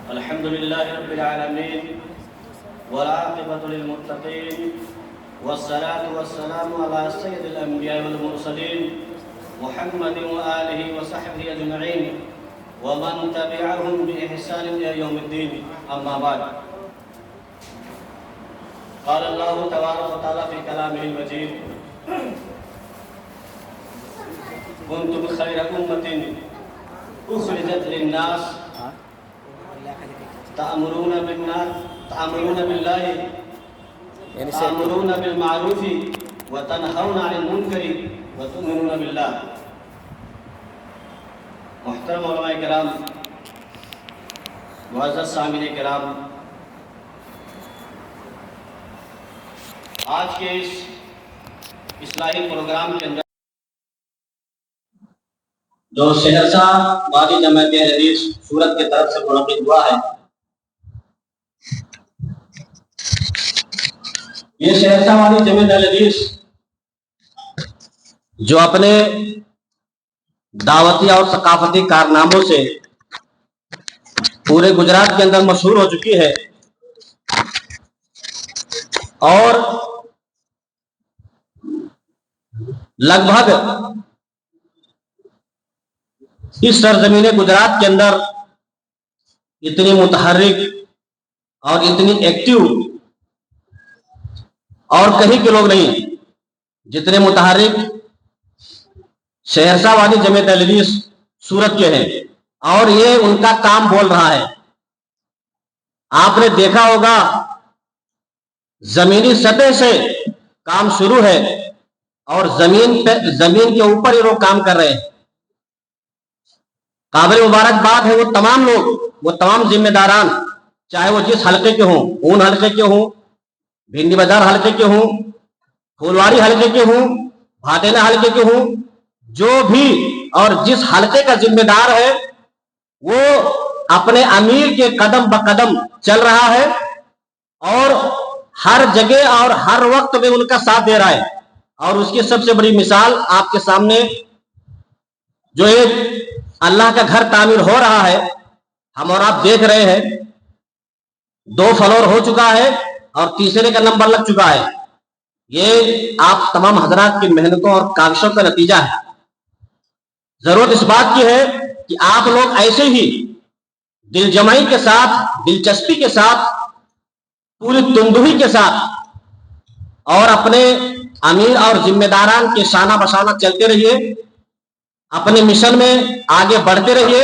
الحمد لله رب العالمين والعاقبة للمتقين والصلاة والسلام على سيد الأنبياء والمرسلين محمد وآله وصحبه أجمعين ومن تبعهم بإحسان إلى يوم الدين. أما بعد، قال الله تبارك وتعالى في كلامه المجيد: كنتم خير أمة أخرجت للناس تأمرون بالله تأمرون بالمعروف وتنهون عن المنکر وتؤمنون بالله. محترم علماء کرام، معزز سامعین کرام، آج کے اس اصلاحی پروگرام کے اندر جو سہرسہ وادی جماعت اہل حدیث سورت کی طرف سے منعقد ہوا ہے، یہ سہرسہ وادی جماعت اہل حدیث جو اپنے دعوتی اور ثقافتی کارناموں سے پورے گجرات کے اندر مشہور ہو چکی ہے، اور لگ بھگ اس سرزمین گجرات کے اندر اتنی متحرک اور اتنی ایکٹیو اور کہیں کے لوگ نہیں جتنے متحرک سہرسہ وادی جماعت اہل حدیث سورت کے ہیں، اور یہ ان کا کام بول رہا ہے. آپ نے دیکھا ہوگا زمینی سطح سے کام شروع ہے اور زمین کے اوپر ہی لوگ کام کر رہے ہیں. قابل مبارکباد ہے وہ تمام لوگ، وہ تمام ذمہ داران، چاہے وہ جس حلقے کے ہوں، اون حلقے کے ہوں، بھنڈی بازار حلقے کے ہوں، پھولواری حلقے کے ہوں، بھاٹیلا حلقے کے ہوں، جو بھی اور جس حلقے کا ذمہ دار ہے وہ اپنے امیر کے قدم بقدم چل رہا ہے اور ہر جگہ اور ہر وقت میں ان کا ساتھ دے رہا ہے. اور اس کی سب سے بڑی مثال آپ کے سامنے جو ایک اللہ کا گھر تعمیر ہو رہا ہے، ہم اور آپ دیکھ رہے ہیں، 2 فلور ہو چکا ہے اور تیسرے کا نمبر لگ چکا ہے. یہ آپ تمام حضرات کی محنتوں اور کاوشوں کا نتیجہ ہے. ضرورت اس بات کی ہے کہ آپ لوگ ایسے ہی دل جمعی کے ساتھ، دلچسپی کے ساتھ، پوری تندہی کے ساتھ اور اپنے امیر اور ذمہ داران کے شانہ بشانہ چلتے رہیے، اپنے مشن میں آگے بڑھتے رہیے،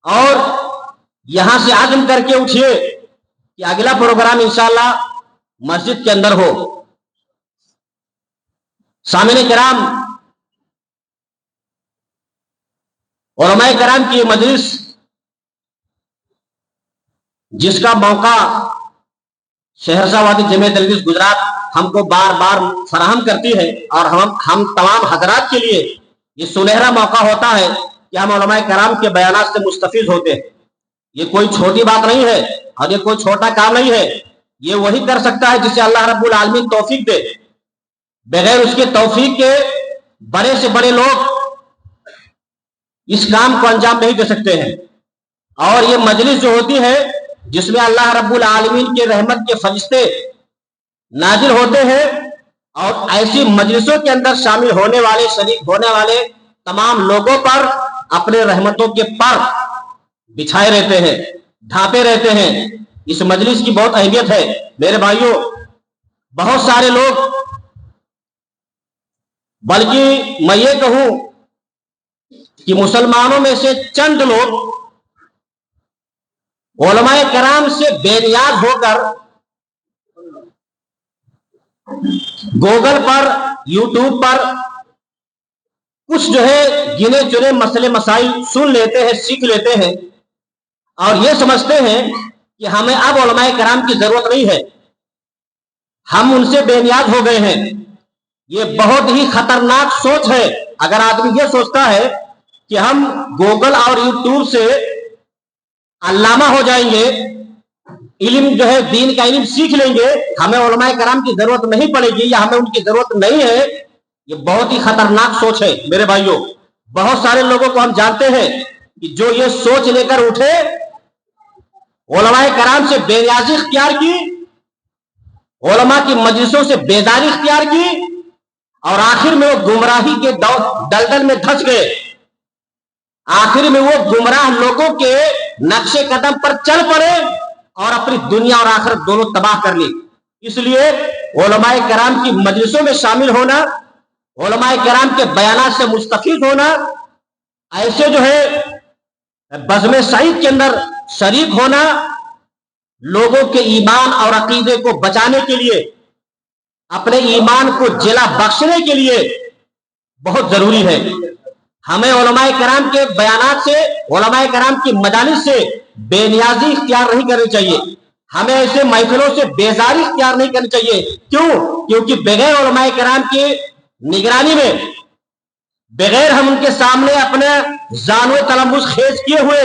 اور یہاں سے عزم کر کے اٹھیے کہ اگلا پروگرام انشاءاللہ مسجد کے اندر ہو. سامعین کرام، علماء کرام کی مجلس جس کا موقع سہرسہ وادی جماعت اہل حدیث گجرات ہم کو بار بار فراہم کرتی ہے، اور ہم تمام حضرات کے لیے یہ سنہرا موقع ہوتا ہے کہ ہم علماء کرام کے بیانات سے مستفیض ہوتے ہیں. یہ کوئی چھوٹی بات نہیں ہے اور یہ کوئی چھوٹا کام نہیں ہے. یہ وہی کر سکتا ہے جسے اللہ رب العالمین توفیق دے. بغیر اس کے توفیق کے بڑے سے بڑے لوگ اس کام کو انجام نہیں دے سکتے ہیں. اور یہ مجلس جو ہوتی ہے جس میں اللہ رب العالمین کے رحمت کے فرشتے نازل ہوتے ہیں، اور ایسی مجلسوں کے اندر شامل ہونے والے، شریک ہونے والے تمام لوگوں پر اپنے رحمتوں کے پر بچھائے رہتے ہیں، ڈھانپے رہتے ہیں. اس مجلس کی بہت اہمیت ہے میرے بھائیوں. بہت سارے لوگ، بلکہ میں یہ کہوں کہ مسلمانوں میں سے چند لوگ علماء کرام سے بے نیاز ہو کر گوگل پر، یوٹیوب پر کچھ جو ہے گنے چنے مسئلے مسائل سن لیتے ہیں، سیکھ لیتے ہیں، اور یہ سمجھتے ہیں کہ ہمیں اب علماء کرام کی ضرورت نہیں ہے، ہم ان سے بے نیاز ہو گئے ہیں. یہ بہت ہی خطرناک سوچ ہے. اگر آدمی یہ سوچتا ہے کہ ہم گوگل اور یوٹیوب سے علامہ ہو جائیں گے، علم جو ہے دین کا علم سیکھ لیں گے، ہمیں علماء کرام کی ضرورت نہیں پڑے گی یا ہمیں ان کی ضرورت نہیں ہے، یہ بہت ہی خطرناک سوچ ہے میرے بھائیوں. بہت سارے لوگوں کو ہم جانتے ہیں کہ جو یہ سوچ لے کر اٹھے उलमाए कराम से बेनियाजी इख्तियार की, उलमा की मजलिसों से बेदारी इख्तियार की, और आखिर में वो गुमराही के दलदल में धंस गए। आखिर में वो गुमराह लोगों के नक्शे कदम पर चल पड़े और अपनी दुनिया और आखिरत दोनों तबाह कर ली। इसलिए उलमाए कराम की मजलिसों में शामिल होना, उलमाए कराम के बयानात से मुस्तफीद होना, ऐसे जो है बज़्म सईद के अंदर शरीक होना, लोगों के ईमान और अकीदे को बचाने के लिए, अपने ईमान को जिला बख्शने के लिए बहुत जरूरी है। हमें उलमाए कराम के बयानात से, उलमाए कराम की मजालिस से बेनियाजी इख्तियार नहीं करनी चाहिए। हमें ऐसे महफिलों से बेजारी इख्तियार नहीं करनी चाहिए। क्यों? क्योंकि बगैर उलमाए कराम की निगरानी में, बगैर हम उनके सामने अपने जानवे तलम्बुस खेज किए हुए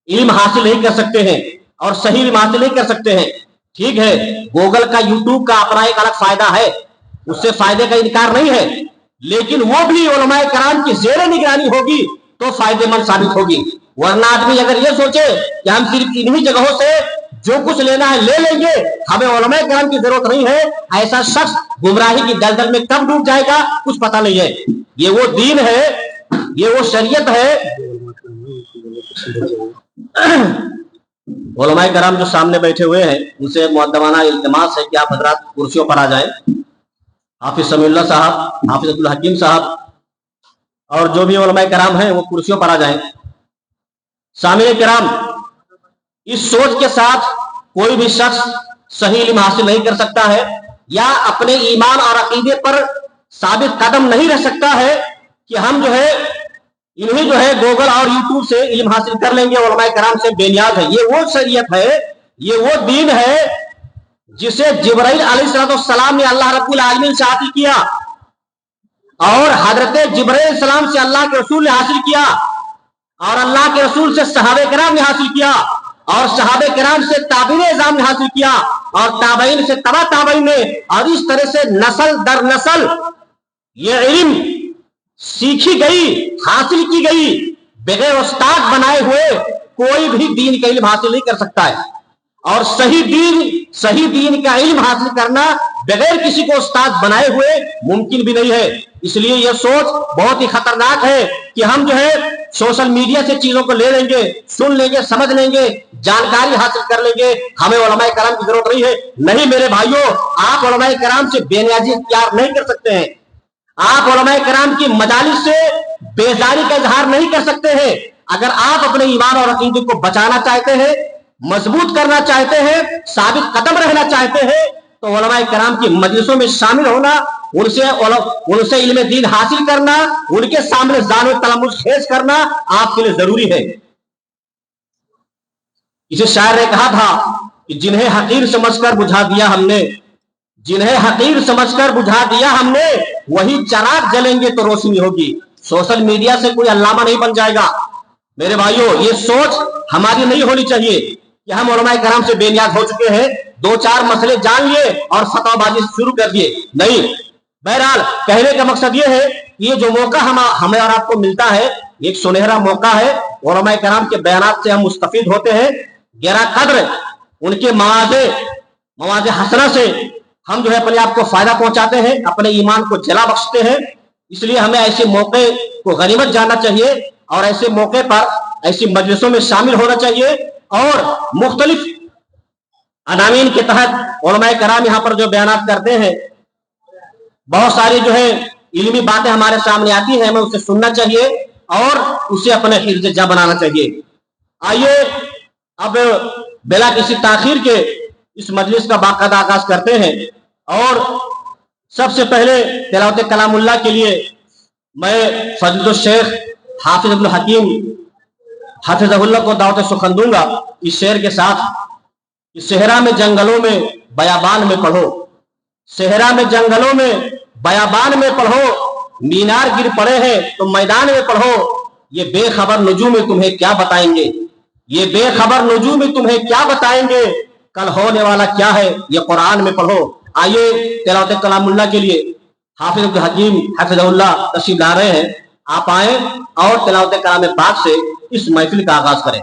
इल्म हासिल नहीं कर सकते हैं और सही इल्म हासिल नहीं कर सकते हैं। ठीक है, गूगल का, यूट्यूब का अपना एक अलग फायदा है, उससे फायदे का इनकार नहीं है, लेकिन वो भी उलमाए कराम की ज़ेरे निगरानी होगी तो फायदेमंद साबित होगी। वरना आदमी अगर ये सोचे कि हम सिर्फ इन्हीं जगहों से जो कुछ लेना है ले लेंगे, हमें उलमाए कराम की जरूरत नहीं है, ऐसा शख्स गुमराही की दलदल में कब डूब जाएगा कुछ पता नहीं है। ये वो दीन है, ये वो शरीयत है। उलमाए कराम जो सामने बैठे हुए हैं उनसे मुअद्दबाना इल्तिमास है कि आप हजरात कुर्सियों पर आ जाएं। हाफिज समीउल्लाह साहब, हाफिज अब्दुल हकीम साहब और जो भी उलमाए कराम हैं वो कुर्सियों पर आ जाएं। सामिन किराम, इस सोच के साथ कोई भी शख्स सही इल्म हासिल नहीं कर सकता है या अपने ईमान और अकीदे पर साबित कदम नहीं रह सकता है कि हम जो है इन्हीं जो है गूगल और यूट्यूब से इल्म हासिल कर लेंगे, उलमाए कराम से बेनियाज है। ये वो शरीयत है, ये वो दीन है जिसे जिब्राइल अलैहिस्सलाम ने अल्लाह रब्बुल आलमीन से हासिल किया और हजरत जिब्राइल सलाम से अल्लाह के रसूल ने हासिल किया और अल्लाह के रसूल से सहाबे कराम ने हासिल किया और सहाबे कराम से ताबीन इज़ाम ने हासिल किया और ताबईन से तबा ताबईन ने, और इस तरह से नस्ल दर नस्ल ये इल्म सीखी गई, हासिल की गई। बगैर उस्ताद बनाए हुए कोई भी दीन का इल्म हासिल नहीं कर सकता है और सही दीन का इल्म हासिल करना बगैर किसी को उस्ताद बनाए हुए मुमकिन भी नहीं है। इसलिए यह सोच बहुत ही खतरनाक है कि हम जो है सोशल मीडिया से चीजों को ले लेंगे, सुन लेंगे, समझ लेंगे, जानकारी हासिल कर लेंगे, हमें उलमाए कराम की जरूरत नहीं है। नहीं मेरे भाइयों, आप उलमाए कराम से बेनियाजी इख्तियार नहीं कर सकते हैं, आप उलमाए कराम की मजालिस से बेजारी का इजहार नहीं कर सकते हैं। अगर आप अपने ईमान और अकीदे को बचाना चाहते हैं, मजबूत करना चाहते हैं, साबित कदम रहना चाहते हैं, तो उलमाए कराम की मजलिसों में शामिल होना, उनसे इल्म दीन हासिल करना, उनके सामने जानो तलमुस खेज करना आपके लिए जरूरी है। इसे शायर ने कहा था कि जिन्हें हकीर समझकर बुझा दिया हमने, जिन्हें हकीर समझकर बुझा दिया हमने, वही चराग जलेंगे तो रोशनी होगी। सोशल मीडिया से कोई अल्लामा नहीं बन जाएगा। मेरे भाइयों, ये सोच हमारी नहीं होनी चाहिए कि हम उलमाए कराम से बेनियाज हो चुके हैं, दो चार मसले जान लिए और फतवाबाजी शुरू कर दिए। नहीं, बहरहाल कहने का मकसद ये है कि ये जो मौका हमें और आपको मिलता है, एक सुनहरा मौका है। उलमाए कराम के बयानात से हम मुस्तफीद होते हैं, गहरा कद्र उनके मवाज़े हसना से हम जो है अपने आप को फायदा पहुंचाते हैं, अपने ईमान को जला बख्शते हैं। इसलिए हमें ऐसे मौके को गनीमत जानना चाहिए और ऐसे मौके पर ऐसी मजलिसों में शामिल होना चाहिए और मुख्तलिफ अनामीन के तहत उलमाए कराम यहाँ पर जो बयानात करते हैं, बहुत सारी जो है इल्मी बातें हमारे सामने आती हैं, हमें उसे सुनना चाहिए और उसे अपने हिफ्ज़ जा बनाना चाहिए। आइए अब बिला किसी ताखीर के इस मजलिस का बाकायदा आगाज करते हैं और सबसे पहले तिलावत कलामुल्लाह के लिए मैं फजलुल शेख हाफिज अब्दुल हकीम हाफिज़हुल्लाह को दावत सुखन दूंगा इस शेर के साथ कि सेहरा में जंगलों में बयाबान में पढ़ो, सेहरा में जंगलों में बयाबान में पढ़ो, मीनार गिर पड़े हैं तो मैदान में पढ़ो, ये बेखबर नुजूम तुम्हें क्या बताएंगे, ये बेखबर नुजूम तुम्हें क्या बताएंगे, कल होने वाला क्या है ये कुरान में पढ़ो। आइए तिलावत कलामुल्लाह के लिए हाफिज अब्दुल हकीम हाफिज़हुल्लाह तशरीफ ला रहे हैं, आप आए और तिलावत कलाम पाक से इस महफिल का आगाज करें।